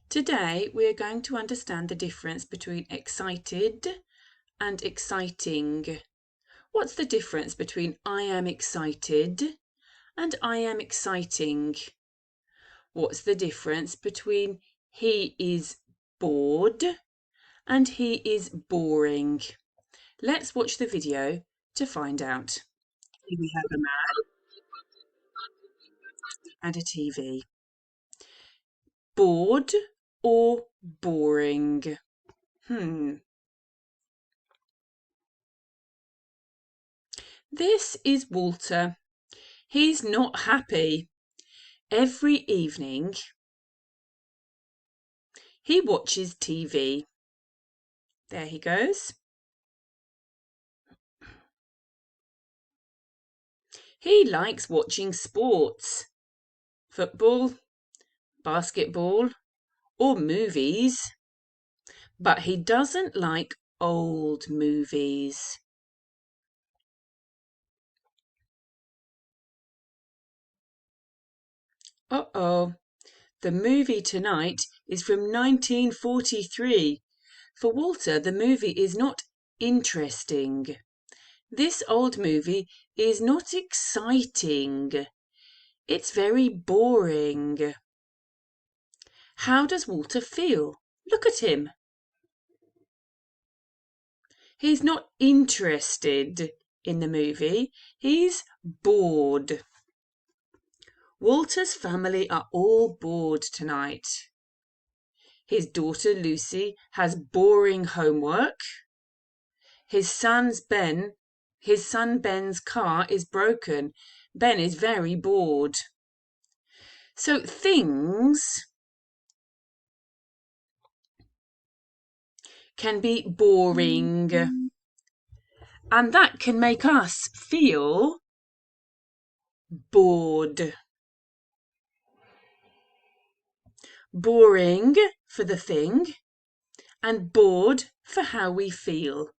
Today we are going to understand the difference between excited and exciting. What's the difference between I am excited and I am exciting? What's the difference between he is bored and he is boring? Let's watch the video to find out. Here we have a man and a TV. Bored or boring? This is Walter. He's not happy. Every evening he watches TV. There he goes. He likes watching sports, football, basketball, or movies, but he doesn't like old movies. Uh-oh, the movie tonight is from 1943. For Walter, the movie is not interesting. This old movie is not exciting. It's very boring. How does Walter feel? Look at him. He's not interested in the movie. He's bored. Walter's family are all bored tonight. His daughter Lucy has boring homework. His son Ben's car is broken. Ben is very bored. So things can be boring, and that can make us feel bored. Boring for the thing and bored for how we feel.